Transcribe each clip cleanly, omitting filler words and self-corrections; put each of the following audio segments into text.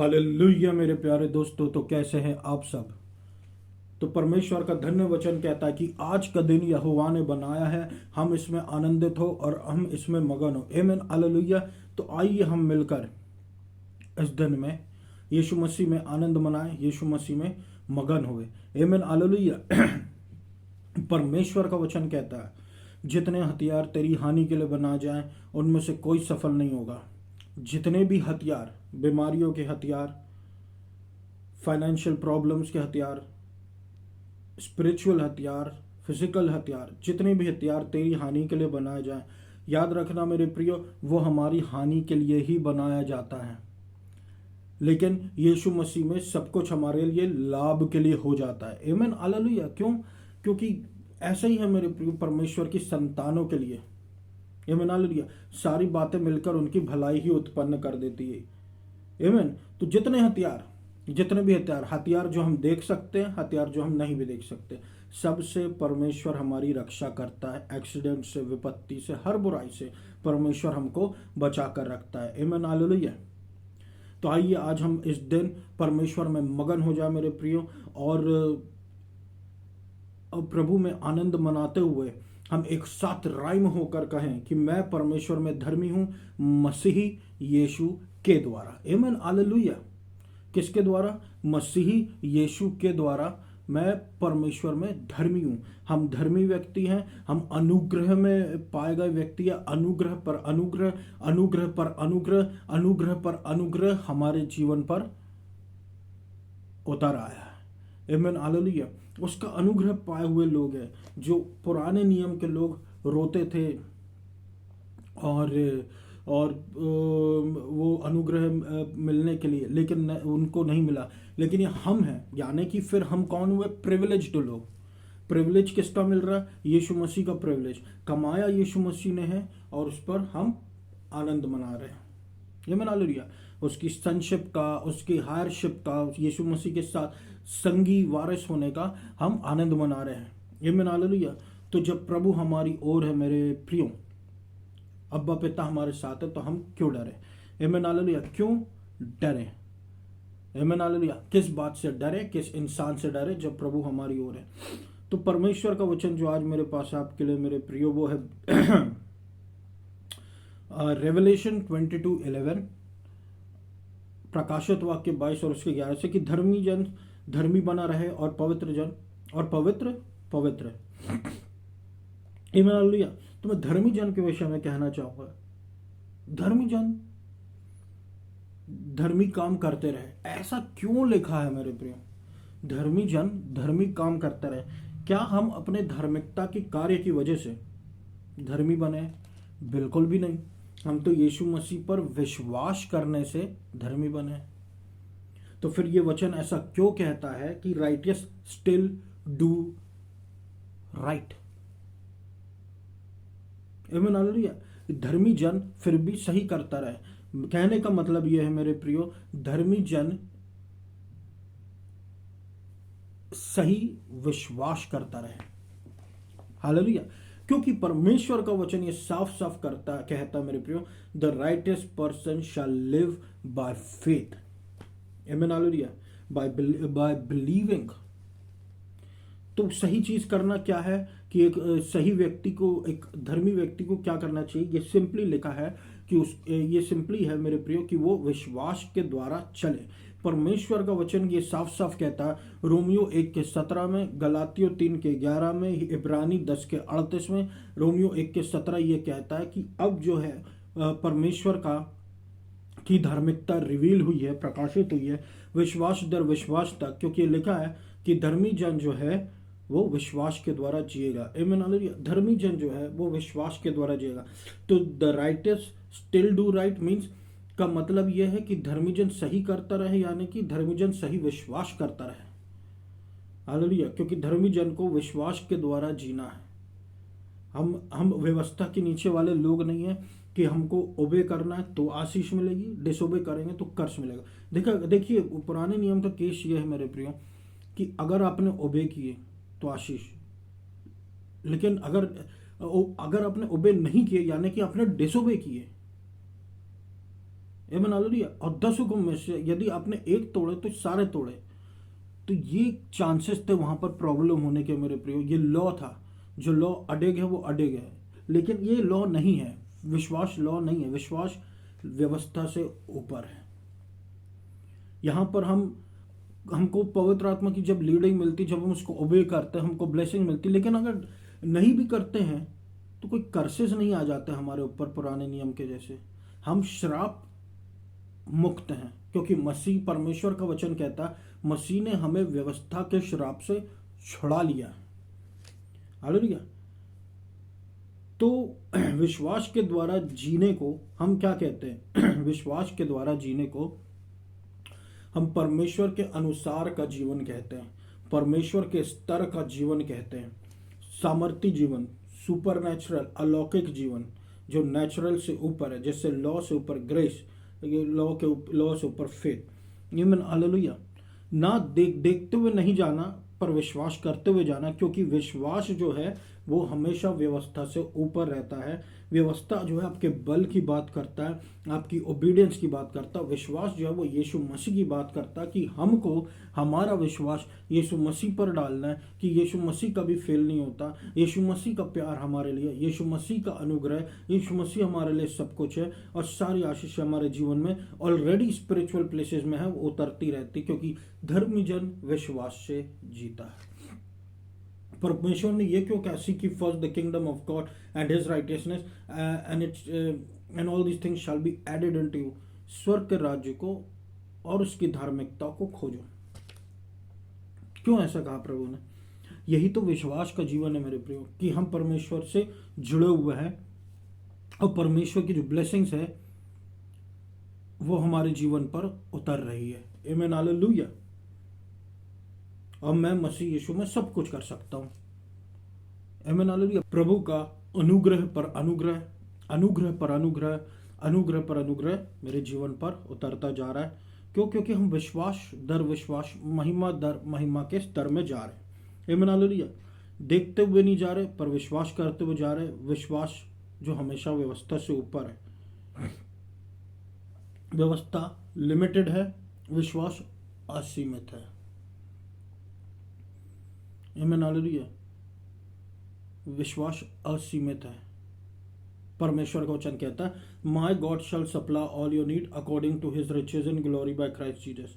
Hallelujah मेरे प्यारे दोस्तों, तो कैसे हैं आप सब। तो परमेश्वर का धन्य वचन कहता है कि आज का दिन यहोवा ने बनाया है, हम इसमें आनंदित हो और हम इसमें मगन हो। आमीन हालेलुया। तो आइए हम मिलकर इस दिन में यीशु मसीह में आनंद मनाएं, यीशु मसीह में मगन हुए। आमीन हालेलुया। परमेश्वर का वचन कहता है जितने हथियार तेरी हानि के लिए बना जाएं उनमें से कोई सफल नहीं होगा। जितने भी हथियार, बीमारियों के हथियार, फाइनेंशियल प्रॉब्लम्स के हथियार, स्पिरिचुअल हथियार, फिजिकल हथियार, जितने भी हथियार तेरी हानि के लिए बनाए जाएं, याद रखना मेरे प्रियो, वो हमारी हानि के लिए ही बनाया जाता है। लेकिन यीशु मसीह में सब कुछ हमारे लिए लाभ के लिए हो जाता है। आमीन हालेलुया। क्यों? क्योंकि ऐसा ही है मेरे प्रियो, परमेश्वर की संतानों के लिए आमीन हालेलुया सारी बातें मिलकर उनकी भलाई ही उत्पन्न कर देती है। आमीन। तो जितने भी हथियार जो हम देख सकते हैं, हथियार जो हम नहीं भी देख सकते, सबसे परमेश्वर हमारी रक्षा करता है। एक्सीडेंट से, विपत्ति से, हर बुराई से परमेश्वर हमको बचा कर रखता है। आमीन हालेलुया। तो आइए आज हम इस दिन परमेश्वर में मगन हो जाए मेरे प्रियो, और प्रभु में आनंद मनाते हुए हम एक साथ राइम होकर कहें कि मैं परमेश्वर में धर्मी हूं, मसीही यीशु के द्वारा। आमीन हालेलुया। किसके द्वारा? मसीही यीशु के द्वारा मैं परमेश्वर में धर्मी हूं। हम धर्मी व्यक्ति हैं, हम अनुग्रह में पाए गए व्यक्ति हैं। अनुग्रह पर अनुग्रह, अनुग्रह पर अनुग्रह, अनुग्रह पर अनुग्रह हमारे जीवन पर उतर आया है। आमीन हालेलुया। उसका अनुग्रह पाए हुए लोग हैं। जो पुराने नियम के लोग रोते थे और वो अनुग्रह मिलने के लिए, लेकिन उनको नहीं मिला। लेकिन ये हम हैं, यानी कि फिर हम कौन हुए? प्रिविलेज्ड लोग। प्रिविलेज किसका मिल रहा है? यीशु मसीह का प्रिविलेज कमाया यीशु मसीह ने है, और उस पर हम आनंद मना रहे हैं। ये मना लिया उसकी सनशिप का, उसकी हायरशिप का, यीशु मसीह के साथ संगी वारिस होने का हम आनंद मना रहे हैं। ये मना लिया। तो जब प्रभु हमारी ओर है मेरे प्रियो, अब्बा पिता हमारे साथ है, तो हम क्यों डरे? आमीन हालेलुया। क्यों डरे? आमीन हालेलुया। किस बात से डरे? किस इंसान से डरे जब प्रभु हमारी ओर है? तो परमेश्वर का वचन जो आज मेरे पास आपके लिए मेरे प्रियो वो है रेवलेशन 22:11, प्रकाशित वाक्य 22 और उसके 11 से, कि धर्मी जन धर्मी बना रहे और पवित्र जन और पवित्र पवित्र। आमीन हालेलुया। तो मैं धर्मी जन के विषय में कहना चाहूंगा, धर्मी जन धर्मी काम करते रहे। ऐसा क्यों लिखा है मेरे प्रियो? धर्मी जन धर्मी काम करते रहे। क्या हम अपने धार्मिकता के कार्य की वजह से धर्मी बने? बिल्कुल भी नहीं। हम तो यीशु मसीह पर विश्वास करने से धर्मी बने। तो फिर ये वचन ऐसा क्यों कहता है कि राइटियस स्टिल डू राइट? आमीन हालेलुया। धर्मी जन फिर भी सही करता रहे। कहने का मतलब यह है मेरे प्रियो, धर्मी जन सही विश्वास करता रहे। हालेलुया। क्योंकि परमेश्वर का वचन ये साफ साफ कहता मेरे प्रियो, the righteous person shall live by faith. आमीन हालेलुया। Bye believing. तो सही चीज करना क्या है कि एक सही व्यक्ति को, एक धर्मी व्यक्ति को क्या करना चाहिए? ये सिंपली लिखा है कि ये सिंपली है मेरे प्रियो कि वो विश्वास के द्वारा चले। परमेश्वर का वचन ये साफ साफ कहता है, रोमियो 1:17 में, गलातियों 3:11 में, इब्रानी 10:38 में, रोमियो 1:17 ये कहता है कि अब जो है परमेश्वर की धार्मिकता रिवील हुई है, प्रकाशित हुई है विश्वास दर विश्वास तक। क्योंकि ये लिखा है कि धर्मी जन जो है वो विश्वास के द्वारा जिएगा। आमीन हालेलुया। धर्मी जन जो है वो विश्वास के द्वारा जिएगा। तो the righteous still do right means का मतलब यह है कि धर्मी जन सही करता रहे, यानी कि धर्मी जन सही विश्वास करता रहे। हालेलुया। क्योंकि धर्मी जन को विश्वास के द्वारा जीना है। हम व्यवस्था के नीचे वाले लोग नहीं है कि हमको ओबे करना है तो आशीष मिलेगी, डिसोबे करेंगे तो कर्ज मिलेगा। देखिए पुराने नियम का केस ये है मेरे प्रियो कि अगर आपने ओबे किए तो आशीष, लेकिन अगर आपने ओबे नहीं किए, यानी कि आपने डिसोबे किए, आमीन हालेलुया। और 10 हुक्म में से यदि आपने एक तोड़े तो सारे तोड़े, तो ये चांसेस थे वहां पर प्रॉब्लम होने के मेरे प्रियो। ये लॉ था, जो लॉ अडेग है वो अडेग है, लेकिन ये लॉ नहीं है। विश्वास लॉ नहीं है, विश्वास व्यवस्था से ऊपर है। यहाँ पर हमको पवित्र आत्मा की जब लीडिंग मिलती, जब हम उसको ओबे करते हैं, हमको ब्लेसिंग मिलती। लेकिन अगर नहीं भी करते हैं तो कोई कर्सेस नहीं आ जाते हमारे ऊपर पुराने नियम के जैसे। हम श्राप मुक्त हैं, क्योंकि मसीह, परमेश्वर का वचन कहता है मसीह ने हमें व्यवस्था के श्राप से छुड़ा लिया। हालेलुया। तो विश्वास के द्वारा जीने को हम क्या कहते हैं? विश्वास के द्वारा जीने को हम परमेश्वर के अनुसार का जीवन कहते हैं, परमेश्वर के स्तर का जीवन कहते हैं, सामर्थ्य जीवन, सुपर नेचुरल, अलौकिक जीवन, जो नेचुरल से ऊपर है, जैसे लॉ से ऊपर ग्रेस, लॉ से ऊपर फेथ। ये मन हालेलुया। ना देखते हुए नहीं जाना, पर विश्वास करते हुए जाना, क्योंकि विश्वास जो है वो हमेशा व्यवस्था से ऊपर रहता है। व्यवस्था जो है आपके बल की बात करता है, आपकी ओबीडियंस की बात करता है। विश्वास जो है वो यीशु मसीह की बात करता है, कि हमको हमारा विश्वास यीशु मसीह पर डालना है, कि यीशु मसीह कभी फेल नहीं होता। यीशु मसीह का प्यार हमारे लिए, यीशु मसीह का अनुग्रह, यीशु मसीह हमारे लिए सब कुछ है, और सारी आशीष हमारे जीवन में ऑलरेडी स्पिरिचुअल प्लेसेस में है, वो उतरती रहती, क्योंकि धर्मी जन विश्वास से जीता है। परमेश्वर ने ये क्यों कहा, seek first the kingdom of God and his righteousness and all these things shall be added unto you. स्वर्ग के राज्य को और उसकी धार्मिकता को खोजो। क्यों ऐसा कहा प्रभु ने? यही तो विश्वास का जीवन है मेरे प्रियो, कि हम परमेश्वर से जुड़े हुए हैं, और परमेश्वर की जो ब्लेसिंग्स है वो हमारे जीवन पर उतर रही है। आमीन हालेलुया। और मैं मसीह यीशु में सब कुछ कर सकता हूं। आमीन हालेलुया। प्रभु का अनुग्रह पर अनुग्रह, अनुग्रह पर अनुग्रह, अनुग्रह पर अनुग्रह मेरे जीवन पर उतरता जा रहा है। क्यों? क्योंकि हम विश्वास दर विश्वास, महिमा दर महिमा के स्तर में जा रहे हैं। आमीन हालेलुया। देखते हुए नहीं जा रहे, पर विश्वास करते हुए जा रहे। विश्वास जो हमेशा व्यवस्था से ऊपर है। व्यवस्था लिमिटेड है, विश्वास असीमित है। आमीन हालेलुया। विश्वास असीमित है। परमेश्वर का वचन कहता है my God shall supply all your need according to his riches in glory by Christ Jesus.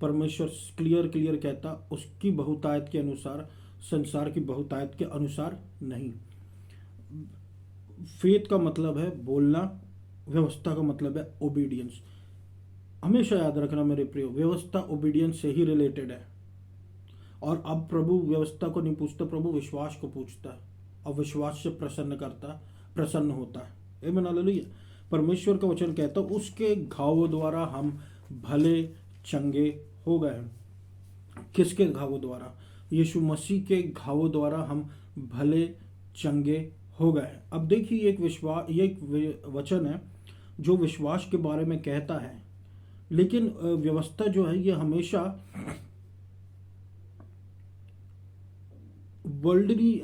परमेश्वर क्लियर कहता उसकी बहुतायत के अनुसार, संसार की बहुतायत के अनुसार नहीं। फेथ का मतलब है बोलना, व्यवस्था का मतलब है ओबीडियंस। हमेशा याद रखना मेरे प्रियो, व्यवस्था ओबीडियंस से ही रिलेटेड है। और अब प्रभु व्यवस्था को नहीं पूछता, प्रभु विश्वास को पूछता है, और विश्वास से प्रसन्न होता है। आमीन हालेलुया। परमेश्वर का वचन कहता है उसके घावों द्वारा हम भले चंगे हो गए हैं। किसके घावों द्वारा? यीशु मसीह के घावों द्वारा हम भले चंगे हो गए। अब देखिए, एक वचन है जो विश्वास के बारे में कहता है, लेकिन व्यवस्था जो है ये हमेशा वर्ल्डली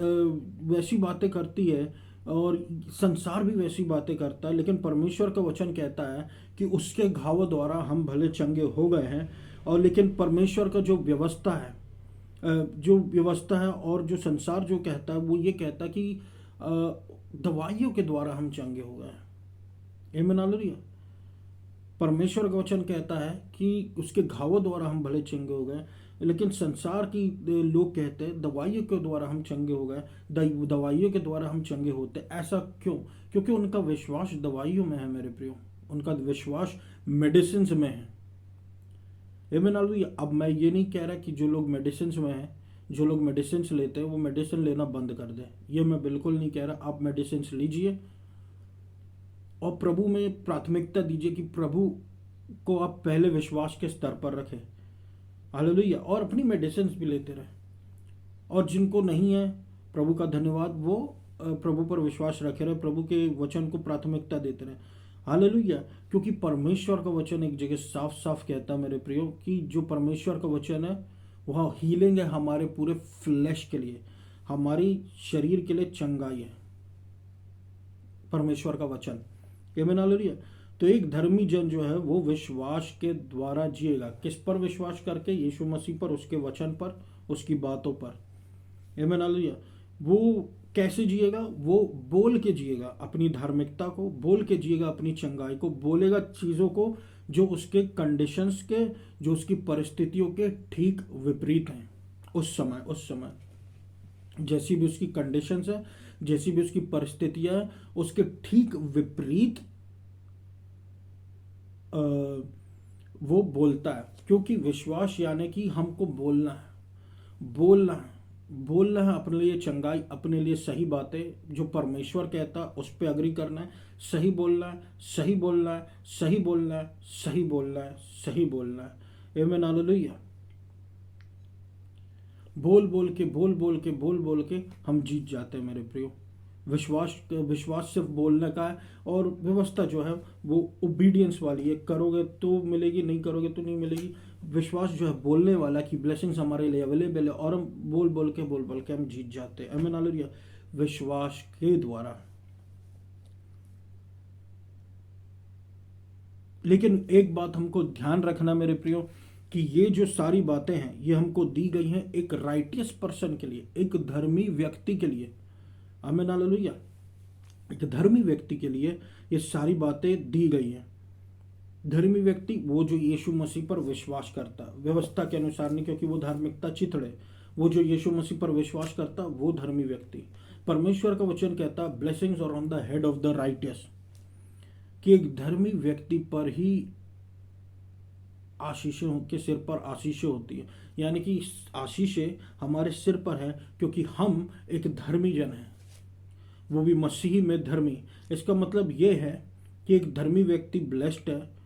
वैसी बातें करती है, और संसार भी वैसी बातें करता है। लेकिन परमेश्वर का वचन कहता है कि उसके घावों द्वारा हम भले चंगे हो गए हैं। और लेकिन परमेश्वर का जो व्यवस्था है, और जो संसार जो कहता है, वो ये कहता है कि दवाइयों के द्वारा हम चंगे हो गए हैं। आमीन हालेलुया। परमेश्वर का वचन कहता है कि उसके घावों द्वारा हम भले चंगे हो गए, लेकिन संसार की लोग कहते हैं दवाइयों के द्वारा हम चंगे हो गए, दवाइयों के द्वारा हम चंगे होते। ऐसा क्यों? क्योंकि उनका विश्वास दवाइयों में है मेरे प्रियो, उनका विश्वास मेडिसिन में है। आमीन हालेलुया। अब मैं ये नहीं कह रहा कि जो लोग मेडिसिन में हैं, जो लोग मेडिसिन लेते हैं, वो मेडिसिन लेना बंद कर दें, ये मैं बिल्कुल नहीं कह रहा। आप मेडिसिन लीजिए और प्रभु में प्राथमिकता दीजिए, कि प्रभु को आप पहले विश्वास के स्तर पर रखें। हालेलुया। और अपनी मेडिसिन भी लेते रहे। और जिनको नहीं है, प्रभु का धन्यवाद, वो प्रभु पर विश्वास रखे रहे, प्रभु के वचन को प्राथमिकता देते रहे। हालेलुया। क्योंकि परमेश्वर का वचन एक जगह साफ साफ कहता है मेरे प्रियो, कि जो परमेश्वर का वचन है वह हीलिंग है हमारे पूरे फ्लैश के लिए, हमारी शरीर के लिए चंगाई है परमेश्वर का वचन। आमीन हालेलुया। तो एक धर्मी जन जो है वो विश्वास के द्वारा जिएगा। किस पर विश्वास करके? यीशु मसीह पर, उसके वचन पर, उसकी बातों पर। आमीन हालेलुया। वो कैसे जिएगा? वो बोल के जिएगा अपनी धार्मिकता को, बोल के जिएगा अपनी चंगाई को, बोलेगा चीज़ों को जो उसके कंडीशंस के, जो उसकी परिस्थितियों के ठीक विपरीत हैं। उस समय जैसी भी उसकी कंडीशंस है, जैसी भी उसकी परिस्थितियां हैं, उसके ठीक विपरीत वो बोलता है। क्योंकि विश्वास यानी कि हमको बोलना है, बोलना है अपने लिए चंगाई, अपने लिए सही बातें जो परमेश्वर कहता है उस पर अग्री करना है। सही बोलना है, सही बोलना है, सही बोलना है, सही बोलना है, सही बोलना है। आमीन हालेलुया। बोल बोल के हम जीत जाते हैं मेरे प्रियो। विश्वास सिर्फ बोलने का है, और व्यवस्था जो है वो ओबीडियंस वाली है। करोगे तो मिलेगी, नहीं करोगे तो नहीं मिलेगी। विश्वास जो है बोलने वाला की ब्लेसिंग्स हमारे लिए अवेलेबल है, और हम बोल बोल के हम जीत जाते हैं। आमीन हालेलुया। विश्वास के द्वारा। लेकिन एक बात हमको ध्यान रखना मेरे प्रियो, कि ये जो सारी बातें हैं ये हमको दी गई हैं एक राइटियस पर्सन के लिए, एक धर्मी व्यक्ति के लिए। आमीन हालेलुया। एक धर्मी व्यक्ति के लिए ये सारी बातें दी गई हैं। धर्मी व्यक्ति वो जो यीशु मसीह पर विश्वास करता, व्यवस्था के अनुसार नहीं, क्योंकि वो धार्मिकता चिथड़े। वो जो यीशु मसीह पर विश्वास करता वो धर्मी व्यक्ति। परमेश्वर का वचन कहता blessings are on the head of the righteous, कि एक धर्मी व्यक्ति पर ही आशीषों के सिर पर आशीषें होती है। यानी कि आशीषें हमारे सिर पर है, क्योंकि हम एक धर्मी जन हैं, वो भी मसीही में धर्मी। इसका मतलब ये है कि एक धर्मी व्यक्ति ब्लेस्ड है,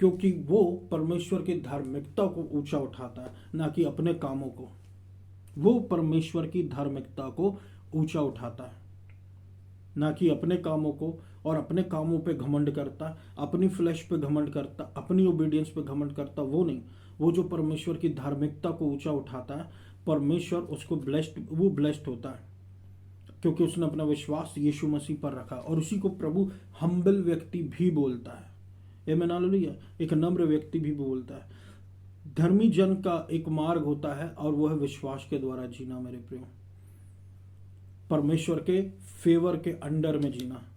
क्योंकि वो परमेश्वर की धार्मिकता को ऊंचा उठाता है, ना कि अपने कामों को। वो परमेश्वर की धार्मिकता को ऊंचा उठाता है, ना कि अपने कामों को। और अपने कामों पे घमंड करता, अपनी फ्लैश पे घमंड करता, अपनी ओबीडियंस पे घमंड करता, वो नहीं। वो जो परमेश्वर की धार्मिकता को ऊंचा उठाता है, परमेश्वर उसको ब्लेस्ड होता है, क्योंकि उसने अपना विश्वास यीशु मसीह पर रखा। और उसी को प्रभु हम्बल व्यक्ति भी बोलता है। आमीन हालेलुया। एक नम्र व्यक्ति भी बोलता है। धर्मी जन का एक मार्ग होता है, और वो है विश्वास के द्वारा जीना मेरे प्रियो, परमेश्वर के फेवर के अंडर में जीना।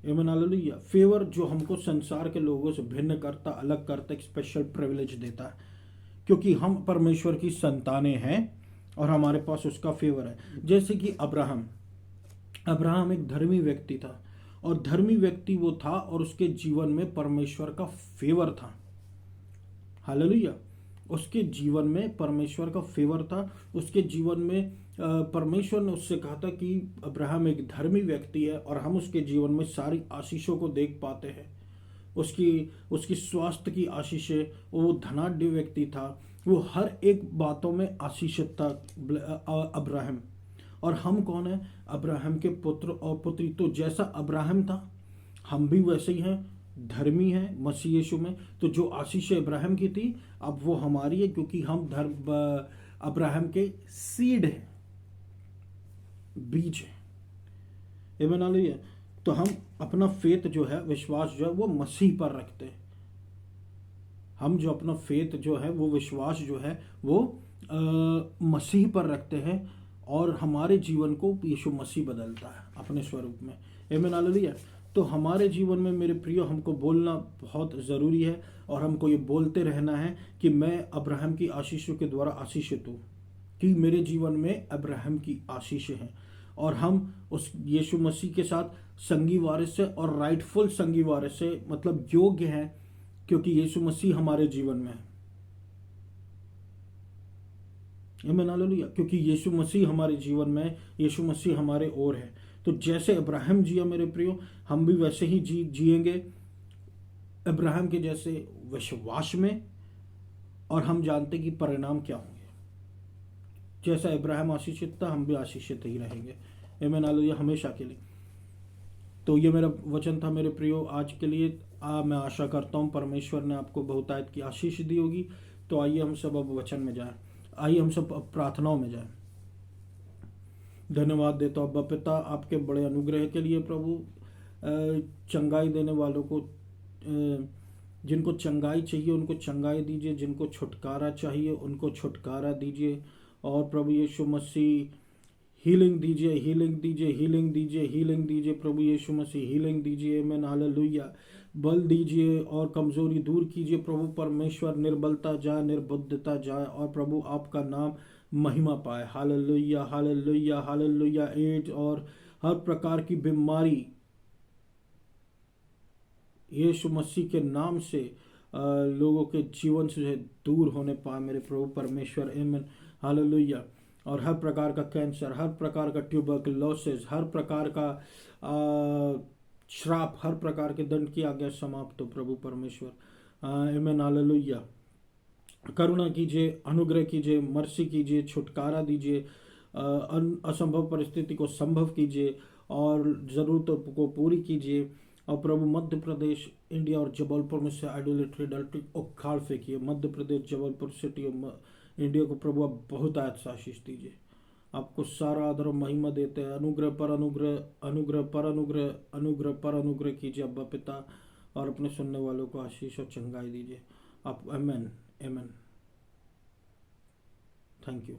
आमीन हालेलुया। फेवर जो हमको संसार के लोगों से भिन्न करता, अलग करता, एक स्पेशल प्रिविलेज देता है, क्योंकि हम परमेश्वर की संतानें हैं और हमारे पास उसका फेवर है। जैसे कि अब्राहम एक धर्मी व्यक्ति था, और धर्मी व्यक्ति वो था, और उसके जीवन में परमेश्वर का फेवर था। हालेलुया। उसके जीवन में परमेश्वर का फेवर था। उसके जीवन में परमेश्वर ने उससे कहा था कि अब्राहम एक धर्मी व्यक्ति है, और हम उसके जीवन में सारी आशीषों को देख पाते हैं। उसकी स्वास्थ्य की आशीषें, वो धनाढ्य व्यक्ति था, वो हर एक बातों में आशीषित था अब्राहम। और हम कौन है? अब्राहम के पुत्र और पुत्री। तो जैसा अब्राहम था, हम भी वैसे ही हैं, धर्मी हैं मसीह यीशु में। तो जो आशीष अब्राहम की थी, अब वो हमारी है, क्योंकि हम अब्राहम के सीड हैं, बीज है। आमीन हालेलुया। तो हम अपना फेथ जो है, विश्वास जो है, वो मसीह पर रखते हैं। हम जो अपना फेथ जो है, वो विश्वास जो है, वो मसीह पर रखते हैं, और हमारे जीवन को यीशु मसीह बदलता है अपने स्वरूप में। आमीन हालेलुया। तो हमारे जीवन में मेरे प्रियो हमको बोलना बहुत ज़रूरी है, और हमको ये बोलते रहना है कि मैं अब्राहम की आशीषों के द्वारा आशीषित हूँ, कि मेरे जीवन में अब्राहम की आशीषें हैं, और हम उस यीशु मसीह के साथ संगी वारिस से, और राइटफुल संगी वारिस से, मतलब योग्य हैं, क्योंकि यीशु मसीह हमारे जीवन में है। आमीन हालेलुया। क्योंकि यीशु मसीह हमारे जीवन में, यीशु मसीह हमारे ओर है। तो जैसे अब्राहम जिया मेरे प्रियो, हम भी वैसे ही जिएंगे अब्राहम के जैसे विश्वास में, और हम जानते कि परिणाम क्या होंगे। जैसा अब्राहम आशीषित था, हम भी आशीषित ही रहेंगे। आमीन हालेलुया, हमेशा के लिए। तो ये मेरा वचन था मेरे प्रियो आज के लिए। मैं आशा करता हूँ परमेश्वर ने आपको बहुतायत की आशीष दी होगी। तो आइए हम सब अब वचन में जाएं, आइए हम सब अब प्रार्थनाओं में जाएं। धन्यवाद देता हूँ अब्बा पिता आपके बड़े अनुग्रह के लिए प्रभु, चंगाई देने वालों को जिनको चंगाई चाहिए उनको चंगाई दीजिए, जिनको छुटकारा चाहिए उनको छुटकारा दीजिए। और प्रभु यीशु मसीह हीलिंग दीजिए, हीलिंग दीजिए, हीलिंग दीजिए, हीलिंग दीजिए। प्रभु यीशु मसीह हीलिंग दीजिए। आमीन, हालेलुया। बल दीजिए और कमजोरी दूर कीजिए प्रभु परमेश्वर। निर्बलता जाए, निर्बुद्धता जाए और प्रभु आपका नाम महिमा पाए। Hallelujah, hallelujah, hallelujah. एड्स और हर प्रकार की बीमारी यीशु मसीह के नाम से लोगों के जीवन से दूर होने पाए मेरे प्रभु परमेश्वर। आमीन, हालेलुया। और हर प्रकार का कैंसर, हर प्रकार का ट्यूबरकुलोसिस, हर प्रकार का श्राप, हर प्रकार के दंड की आज्ञा समाप्त हो प्रभु परमेश्वर। आमीन, हालेलुया। करुणा कीजिए, अनुग्रह कीजिए, मर्सी कीजिए, छुटकारा दीजिए, असंभव परिस्थिति को संभव कीजिए और ज़रूरतों को पूरी कीजिए। और प्रभु मध्य प्रदेश, इंडिया और जबलपुर में से आइडोलेट्री डल्ट्री उखाड़ फेंकिए। मध्य प्रदेश, जबलपुर सिटी और इंडिया को प्रभु आप बहुत आशीष दीजिए। आपको सारा आदर और महिमा देते हैं। अनुग्रह पर अनुग्रह, अनुग्रह पर अनुग्रह, अनुग्रह पर अनुग्रह कीजिए अब्बा पिता, और अपने सुनने वालों को आशीष और चंगाई दीजिए आप। Amen, amen. Thank you.